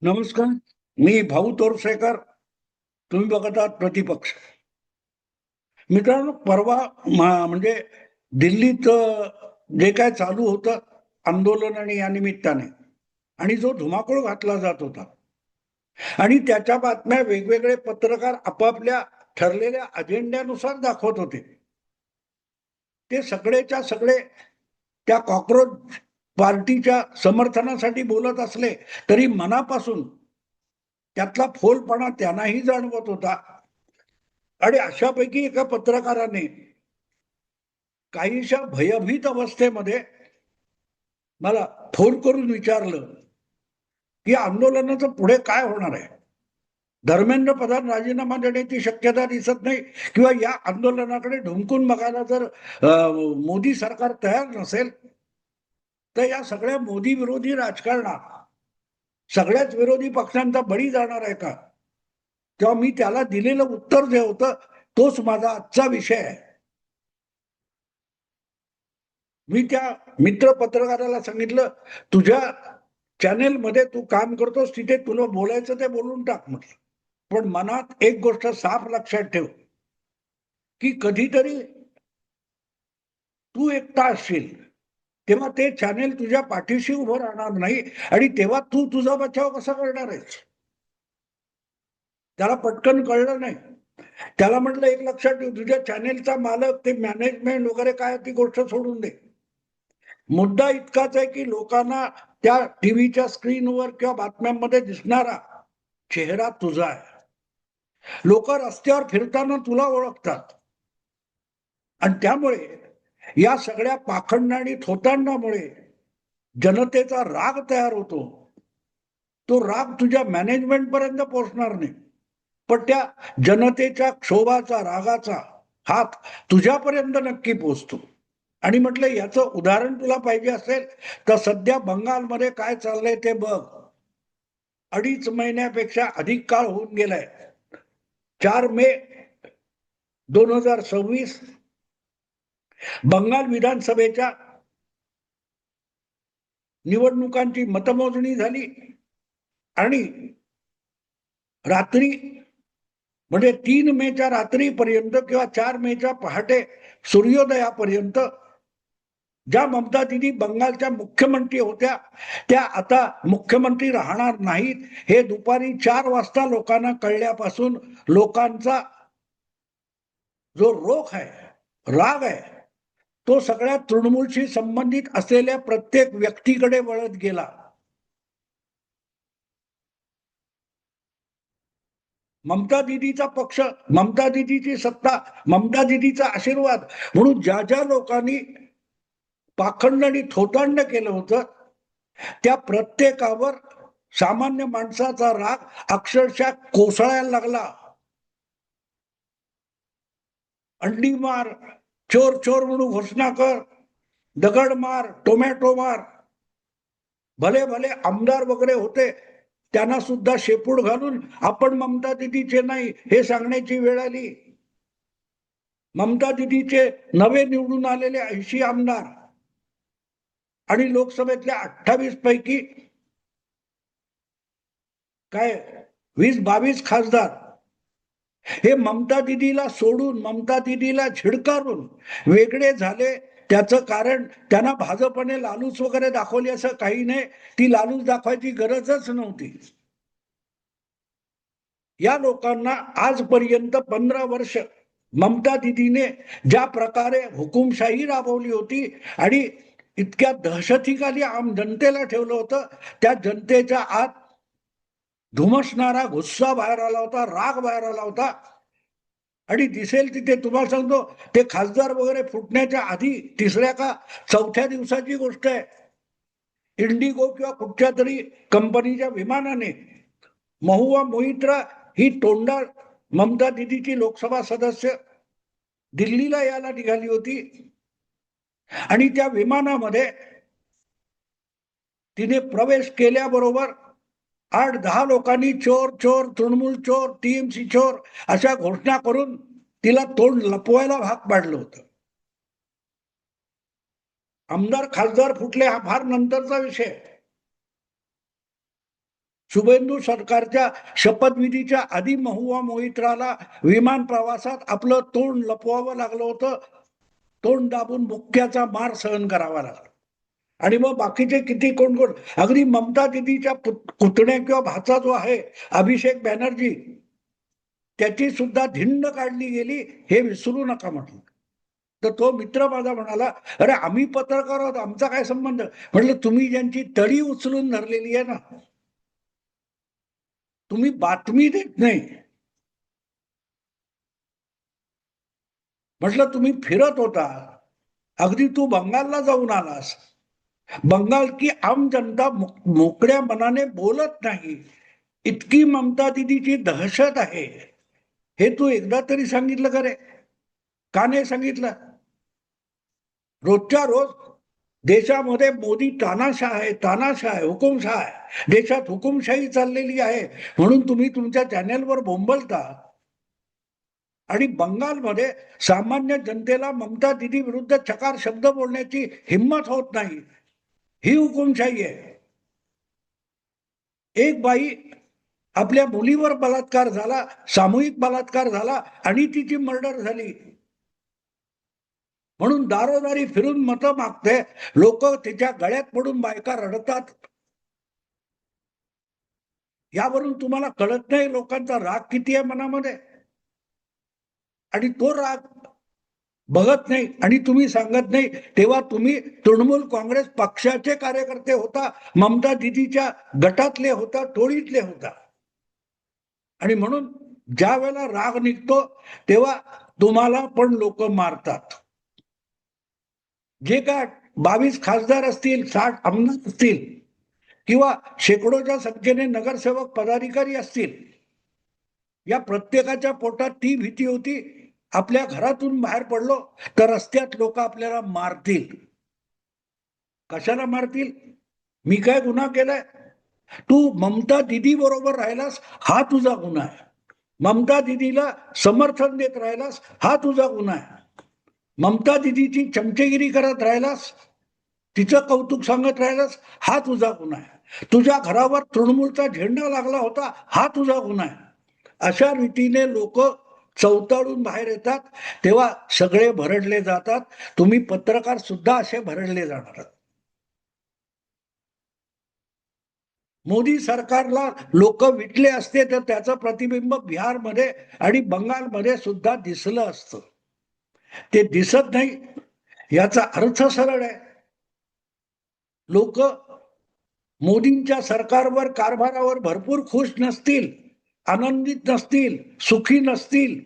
नमस्कार. मी भाऊ तोरसेकर. तुम्ही बघत आहात प्रतिपक्ष. मित्रांनो, परवा म्हणजे दिल्लीत जे काय चालू होतं आंदोलन आणि या निमित्ताने, आणि जो धुमाकूळ घातला जात होता आणि त्याच्या बातम्या वेगवेगळे पत्रकार आपापल्या ठरलेल्या अजेंड्यानुसार दाखवत होते. ते सगळेच्या सगळे त्या कॉक्रोच पार्टीच्या समर्थनासाठी बोलत असले तरी मनापासून त्यातला फोलपणा त्यांनाही जाणवत होता. आणि अशापैकी एका पत्रकाराने काहीशा भयभीत अवस्थेमध्ये मला फोन करून विचारलं की आंदोलनाचं पुढे काय होणार आहे. धर्मेंद्र प्रधान राजीनामा देण्याची शक्यता दिसत नाही, किंवा या आंदोलनाकडे ढुंकून बघायला जर मोदी सरकार तयार नसेल तर या सगळ्या मोदी विरोधी राजकारणात सगळ्याच विरोधी पक्षांचा बळी जाणार आहे का. तेव्हा मी त्याला दिलेलं उत्तर जे होतं तोच माझा आजचा विषय आहे. मी त्या मित्र पत्रकाराला सांगितलं, तुझ्या चॅनेल मध्ये तू काम करतोस तिथे तुला बोलायचं ते बोलून टाक म्हटलं, पण मनात एक गोष्ट साफ लक्षात ठेव की कधीतरी तू एकटा असशील तेव्हा ते चॅनेल तुझ्या पाठीशी उभं राहणार नाही, आणि तेव्हा तू तुझा बचाव कसा करणार आहेस. त्याला पटकन कळलं नाही. त्याला म्हटलं, एक लक्षात ठेव, तुझ्या चॅनेलचा मालक, ते मॅनेजमेंट वगैरे काय ती गोष्ट सोडून दे. मुद्दा इतकाच आहे की लोकांना त्या टीव्हीच्या स्क्रीनवर किंवा बातम्यांमध्ये दिसणारा चेहरा तुझा आहे. लोक रस्त्यावर फिरताना तुला ओळखतात, आणि त्यामुळे या सगळ्या पाखंड आणि थोतांडामुळे जनतेचा राग तयार होतो. तो राग तुझ्या मॅनेजमेंट पर्यंत पोहोचणार नाही, पण त्या जनतेच्या क्षोभाचा, रागाचा हात तुझ्यापर्यंत नक्की पोहोचतो. आणि म्हटलं, याचं उदाहरण तुला पाहिजे असेल तर सध्या बंगालमध्ये काय चाललंय ते बघ. 2.5 महिन्यापेक्षा अधिक काळ होऊन गेलाय. 4 मे 2026 बंगाल विधानसभेच्या निवडणुकांची मतमोजणी झाली, आणि रात्री म्हणजे 3 मेच्या रात्रीपर्यंत किंवा 4 मेच्या पहाटे सूर्योदयापर्यंत ज्या ममता दिदी बंगालच्या मुख्यमंत्री होत्या त्या आता मुख्यमंत्री राहणार नाहीत, हे दुपारी 4 वाजता लोकांना कळल्यापासून लोकांचा जो रोख आहे, राग आहे, तो सगळ्या तृणमूलशी संबंधित असलेल्या प्रत्येक व्यक्तीकडे वळत गेला. ममता दिदीचा पक्ष, ममता दिदीची सत्ता, ममता दिदीचा आशीर्वाद म्हणून ज्या ज्या लोकांनी पाखंड आणि थोतांड केलं होतं त्या प्रत्येकावर सामान्य माणसाचा राग अक्षरशः कोसळायला लागला. अंडी मार, चोर चोर म्हणून घोषणा कर, दगड मार, टोमॅटो मार. भले भले आमदार वगैरे होते त्यांना सुद्धा शेपूट घालून आपण ममता दिदीचे नाही हे सांगण्याची वेळ आली. ममता दिदीचे नवे निवडून आलेले 80 आमदार आणि लोकसभेतल्या 28 पैकी काय 20-22 खासदार हे ममता दिदीला सोडून, ममता दिदीला झिडकारून वेगळे झाले. त्याचं कारण त्यांना भाजपने लालूच वगैरे दाखवली असं काही नाही. ती लालूच दाखवायची गरजच नव्हती. या लोकांना आजपर्यंत 15 वर्ष ममता दिदीने ज्या प्रकारे हुकुमशाही राबवली होती आणि इतक्या दहशतीखाली आम जनतेला ठेवलं होतं, त्या जनतेच्या आत धुमसणारा गुस्सा बाहेर आला होता, राग बाहेर आला होता. आणि दिसेल तिथे तुम्हाला सांगतो, ते खासदार वगैरे फुटण्याच्या आधी 3ऱ्या का 4थ्या दिवसाची गोष्ट आहे. इंडिगो किंवा कुठच्या तरी कंपनीच्या विमानाने महुआ मोहित्रा ही तोंडाळ ममता दिदीची लोकसभा सदस्य दिल्लीला यायला निघाली होती, आणि त्या विमानामध्ये तिने प्रवेश केल्याबरोबर 8-10 लोकांनी चोर चोर, तृणमूल चोर, टीएमसी चोर अशा घोषणा करून तिला तोंड लपवायला भाग पाडलं होतं. आमदार खासदार फुटले हा फार नंतरचा विषय. शुभेंदू सरकारच्या शपथविधीच्या आधी महुआ मोहित्राला विमान प्रवासात आपलं तोंड लपवावं लागलं होतं. तोंड दाबून मुक्क्याचा मार सहन करावा लागला. आणि मग बाकीचे किती कोण कोण, अगदी ममता दिदीच्या पुतण्या किंवा भाचा जो आहे अभिषेक बॅनर्जी, त्याची सुद्धा धिंड काढली गेली, हे विसरू नका म्हटलं. तर तो मित्र माझा म्हणाला, अरे आम्ही पत्रकार आहोत, आमचा काय संबंध. म्हटलं तुम्ही ज्यांची तळी उचलून धरलेली आहे ना, तुम्ही बातमी देत नाही. म्हटलं तुम्ही फिरत होता, अगदी तू बंगालला जाऊन आलास. बंगाल की आम जनता मोकळ्या मनाने बोलत नाही, इतकी ममता दिदीची दहशत आहे. हे तू एकदा तरी सांगितलं का रे? का नाही सांगितलं? रोजच्या रोज देशामध्ये मोदी तानाशाह आहे, तानाशाह आहे, हुकुमशाह आहे. देशात हुकुमशाही चाललेली आहे म्हणून तुम्ही तुमच्या चॅनेलवर बोंबलता. आणि बंगालमध्ये सामान्य जनतेला ममता दिदी विरुद्ध चकार शब्द बोलण्याची हिंमत होत नाही. ही हुकुमशाही आहे. एक बाई, आपल्या मुलीवर बलात्कार झाला, सामूहिक बलात्कार झाला आणि तिची मर्डर झाली म्हणून दारोदारी फिरून मतं मागते. लोक तिच्या गळ्यात पडून बायका रडतात. यावरून तुम्हाला कळत नाही लोकांचा राग किती आहे मनामध्ये. आणि तो राग बघत नाही आणि तुम्ही सांगत नाही. तेव्हा तुम्ही तृणमूल काँग्रेस पक्षाचे कार्यकर्ते होता, ममता दिदीच्या गटातले होता, टोळीतले होता. आणि म्हणून ज्या वेळेला राग निघतो तेव्हा तुम्हाला पण लोक मारतात. जे काय 22 खासदार असतील, 60 आमदार असतील किंवा शेकडोच्या संख्येने नगरसेवक पदाधिकारी असतील, या प्रत्येकाच्या पोटात ती भीती होती, आपल्या घरातून बाहेर पडलो तर रस्त्यात लोक आपल्याला मारतील. कशाला मारतील? मी काय गुन्हा केलाय? तू ममता दिदी बरोबर राहिलास, हा तुझा गुन्हा आहे. ममता दिदीला समर्थन देत राहिलास, हा तुझा गुन्हा आहे. ममता दिदीची चमचेगिरी करत राहिलास, तिचं कौतुक सांगत राहिलास, हा तुझा गुन्हा आहे. तुझ्या घरावर तृणमूलचा झेंडा लागला होता, हा तुझा गुन्हा आहे. अशा रीतीने लोक चौताळून बाहेर येतात, तेव्हा सगळे भरडले जातात. तुम्ही पत्रकार सुद्धा असे भरडले जाणार. मोदी सरकारला लोक विटले असते तर त्याचं प्रतिबिंब बिहारमध्ये आणि बंगालमध्ये सुद्धा दिसलं असतं. ते दिसत नाही. याचा अर्थ सरळ आहे. लोक मोदींच्या सरकारवर, कारभारावर भरपूर खुश नसतील, आनंदित नसतील, सुखी नसतील,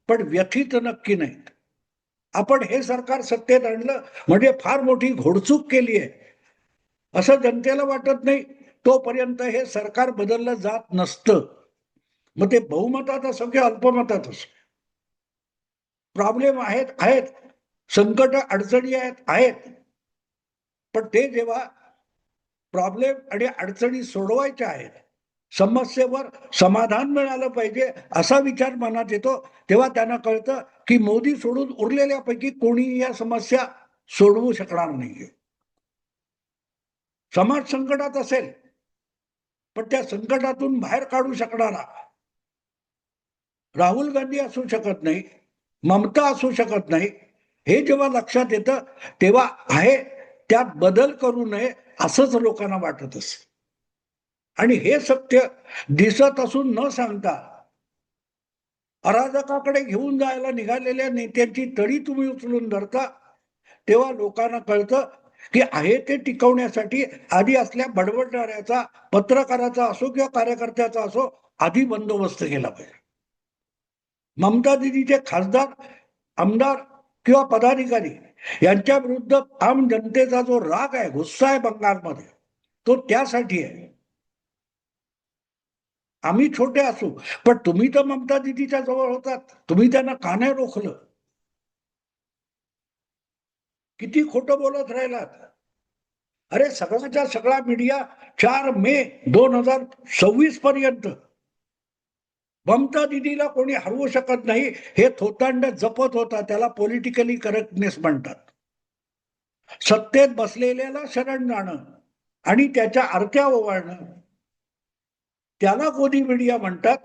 पण व्यथित नक्की नाहीत. आपण हे सरकार सत्तेत आणलं म्हणजे फार मोठी घोडचूक केली आहे असं जनतेला वाटत नाही. तोपर्यंत हे सरकार बदललं जात नसतं. मग ते बहुमतात असो किंवा अल्पमतात असो, प्रॉब्लेम आहेत, संकट अडचणी आहेत. पण ते जेव्हा प्रॉब्लेम आणि अडचणी सोडवायच्या आहेत, समस्येवर समाधान मिळालं पाहिजे असा विचार मनात येतो, तेव्हा त्यांना कळतं की मोदी सोडून उरलेल्यापैकी कोणी या समस्या सोडवू शकणार नाहीये. समाज संकटात असेल पण त्या संकटातून बाहेर काढू शकणारा राहुल गांधी असू शकत नाही, ममता असू शकत नाही. हे जेव्हा लक्षात येतं तेव्हा आहे त्यात बदल करू नये असंच लोकांना वाटत असतं. आणि हे सत्य दिसत असून न सांगता अराजकाकडे घेऊन जायला निघालेल्या नेत्यांची तळी तुम्ही उचलून धरता, तेव्हा लोकांना कळतं की आहे ते टिकवण्यासाठी आधी असल्या बडबडणाऱ्याचा, पत्रकाराचा असो किंवा कार्यकर्त्याचा असो, आधी बंदोबस्त केला पाहिजे. ममता दिदीचे खासदार, आमदार किंवा पदाधिकारी यांच्या विरुद्ध आम जनतेचा जो राग आहे, गुस्सा आहे बंगालमध्ये, तो त्यासाठी आहे. आम्ही छोटे असू पण तुम्ही तर ममता दिदीच्या जवळ होतात, तुम्ही त्यांना का नाही रोखलं? किती खोटं बोलत राहिलात. अरे सगळ्याच्या सगळा मीडिया 4 मे 2026 पर्यंत ममता दिदीला कोणी हरवू शकत नाही हे थोतांड जपत होता. त्याला पॉलिटिकली करेक्टनेस म्हणतात. सत्तेत बसलेल्याला शरण जाणं आणि त्याच्या आरत्या ओवाळणं त्याला गोदी मीडिया म्हणतात.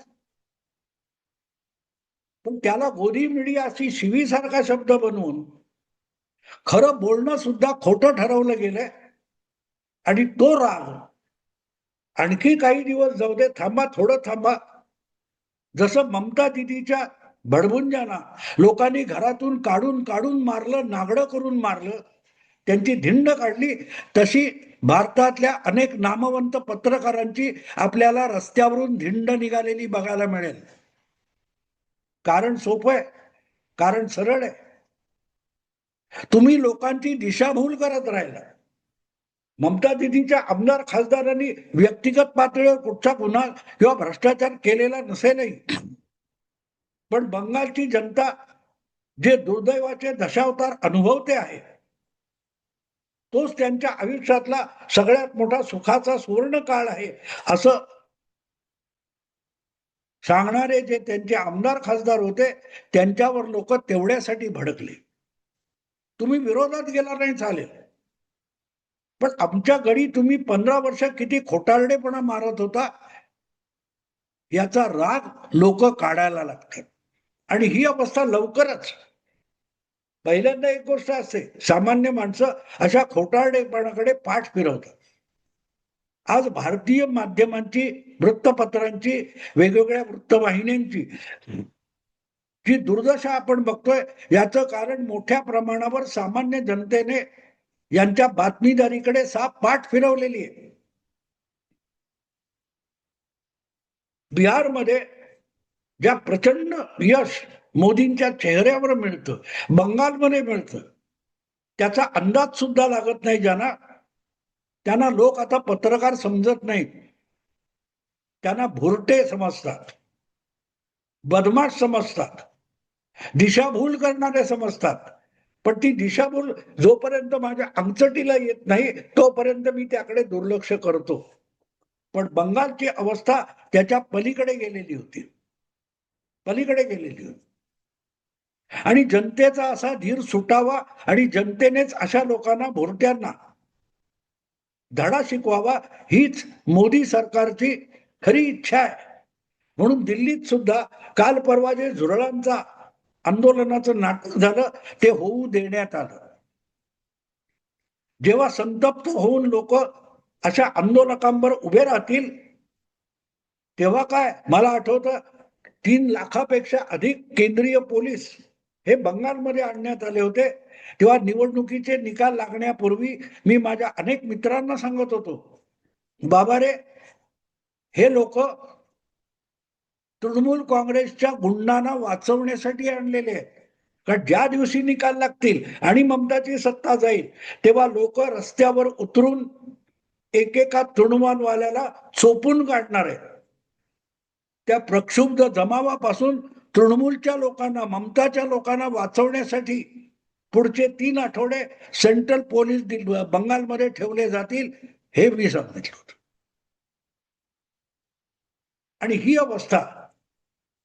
पण त्याला गोदी मीडिया अशी शिवीसारखा शब्द बनवून खरं बोलणं सुद्धा खोटं ठरवलं गेलंय. आणि तो राग आणखी काही दिवस जाऊ दे, थांबा, थोडं थांबा. जसं ममता दिदीच्या भडभुंजांना लोकांनी घरातून काढून काढून मारलं, नागडं करून मारलं, त्यांची धिंड काढली, तशी भारतातल्या अनेक नामवंत पत्रकारांची आपल्याला रस्त्यावरून धिंड निघालेली बघायला मिळेल. कारण सोपं आहे, कारण सरळ आहे. तुम्ही लोकांची दिशाभूल करत राहिला. ममता दिदीच्या आमदार खासदारांनी व्यक्तिगत पातळीवर कुठचा गुन्हा किंवा भ्रष्टाचार केलेला नसेलही, पण बंगालची जनता जे दुर्दैवाचे दशावतार अनुभवते आहे, तोच त्यांच्या आयुष्यातला सगळ्यात मोठा सुखाचा सुवर्ण काळ आहे असं सांगणारे जे त्यांचे आमदार खासदार होते, त्यांच्यावर लोक तेवढ्यासाठी भडकले. तुम्ही विरोधात गेला नाही चालेल, पण आमच्या गडी तुम्ही 15 वर्ष किती खोटारडेपणा मारत होता, याचा राग लोक काढायला लागतात. आणि ही अवस्था लवकरच. पहिल्यांदा एक गोष्ट असते, सामान्य माणसं अशा खोटारडेपणाकडे पाठ फिरवतात. आज भारतीय माध्यमांची, वृत्तपत्रांची, वेगवेगळ्या वृत्तवाहिन्यांची जी दुर्दशा आपण बघतोय, याचं कारण मोठ्या प्रमाणावर सामान्य जनतेने यांच्या बातमीदारीकडे साफ पाठ फिरवलेली आहे. बिहारमध्ये ज्या प्रचंड यश मोदींच्या चेहऱ्यावर मिळतं, बंगालमध्ये मिळतं, त्याचा अंदाज सुद्धा लागत नाही ज्यांना, त्यांना लोक आता पत्रकार समजत नाहीत. त्यांना भुरटे समजतात, बदमाश समजतात, दिशाभूल करणारे समजतात. पण ती दिशाभूल जोपर्यंत माझ्या अंगचटीला येत नाही, तोपर्यंत मी त्याकडे दुर्लक्ष करतो. पण बंगालची अवस्था त्याच्या पलीकडे गेलेली होती, पलीकडे गेलेली होती. आणि जनतेचा असा धीर सुटावा आणि जनतेनेच अशा लोकांना, भोरट्यांना धडा शिकवावा, हीच मोदी सरकारची खरी इच्छा आहे. म्हणून दिल्लीत सुद्धा काल परवा जे झुरळांचा आंदोलनाचं नाटक झालं, ते होऊ देण्यात आलं. जेव्हा संतप्त होऊन लोक अशा आंदोलकांवर उभे राहतील, तेव्हा काय, मला आठवतं 3 लाखापेक्षा अधिक केंद्रीय पोलीस हे बंगालमध्ये आणण्यात आले होते. तेव्हा निवडणुकीचे निकाल लागण्यापूर्वी मी माझ्या अनेक मित्रांना सांगत होतो, बाबा रे, हे लोक तृणमूल काँग्रेसच्या गुंडांना वाचवण्यासाठी आणलेले आहेत. कारण ज्या दिवशी निकाल लागतील आणि ममताची सत्ता जाईल, तेव्हा लोक रस्त्यावर उतरून एकेका तृणमूलवाल्याला चोपून काढणार आहेत. त्या प्रक्षुब्ध जमावापासून तृणमूलच्या लोकांना, ममताच्या लोकांना वाचवण्यासाठी पुढचे 3 आठवडे सेंट्रल पोलीस बंगालमध्ये ठेवले जातील, हे मी सांगितलं होतं. आणि ही अवस्था,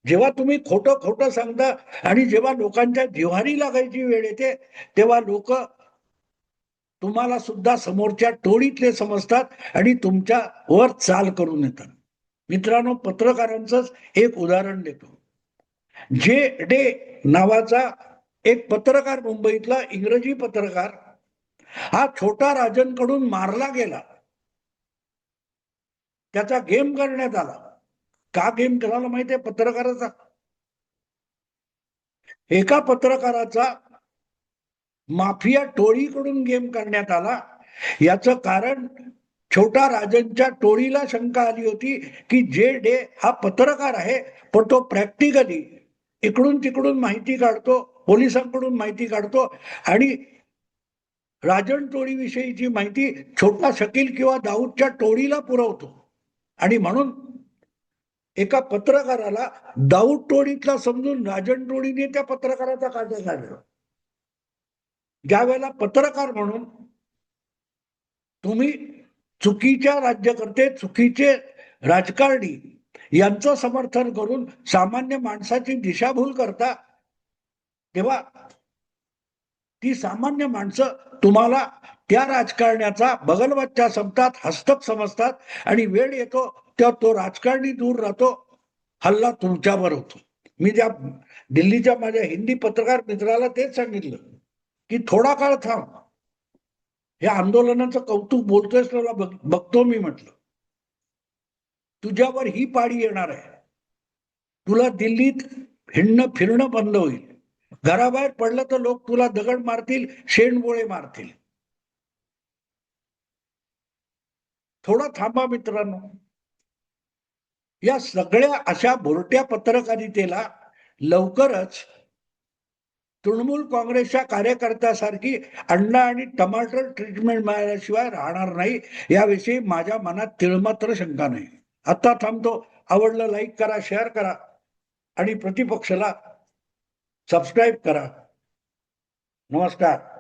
जेव्हा तुम्ही खोटं खोटं सांगता आणि जेव्हा लोकांच्या जिव्हारी लागायची वेळ येते, तेव्हा लोक तुम्हाला सुद्धा समोरच्या टोळीतले समजतात आणि तुमच्यावर चाल करून येतात. मित्रांनो, पत्रकारांचंच एक उदाहरण देतो. जे डे नावाचा एक पत्रकार, मुंबईतला इंग्रजी पत्रकार, हा छोटा राजनकडून मारला गेला. त्याचा गेम करण्यात आला. का गेम करायला माहितीये पत्रकाराचा? एका पत्रकाराचा माफिया टोळीकडून गेम करण्यात आला. याचं कारण, छोटा राजनच्या टोळीला शंका आली होती की जे डे हा पत्रकार आहे, पण तो प्रॅक्टिकली इकडून तिकडून माहिती काढतो, पोलिसांकडून माहिती काढतो आणि राजन टोळीविषयीची माहिती छोटा शकील किंवा दाऊदच्या टोळीला पुरवतो. आणि म्हणून एका पत्रकाराला दाऊद टोळीतला समजून राजन टोळीने त्या पत्रकाराचा काढा काढला. ज्या वेळेला पत्रकार म्हणून तुम्ही चुकीच्या राज्यकर्ते, चुकीचे राजकारणी यांचं समर्थन करून सामान्य माणसाची दिशाभूल करता, तेव्हा ती सामान्य माणसं तुम्हाला त्या राजकारण्याचा बगलबच्चा समजतात, हस्तक समजतात आणि वेळ येतो तेव्हा तो राजकारणी दूर राहतो, हल्ला तुमच्यावर होतो. मी त्या दिल्लीच्या माझ्या हिंदी पत्रकार मित्राला तेच सांगितलं की थोडा काळ थांब, या आंदोलनाचं कौतुक बोलतोयस तुला बघतो मी, म्हटलं तुझ्यावर ही पाळी येणार आहे. तुला दिल्लीत हिंडणं फिरणं बंद होईल. घराबाहेर पडलं तर लोक तुला दगड मारतील, शेणगोळे मारतील. थोडा थांबा मित्रांनो. या सगळ्या अशा भोरट्या पत्रकारितेला लवकरच तृणमूल काँग्रेसच्या कार्यकर्त्यासारखी अंडा आणि टमाटर ट्रीटमेंट मिळाल्याशिवाय राहणार नाही, याविषयी माझ्या मनात तिळमात्र शंका नाही. आता थांबतो. आवडलं लाईक करा, शेअर करा आणि प्रतिपक्षाला सबस्क्राईब करा. नमस्कार.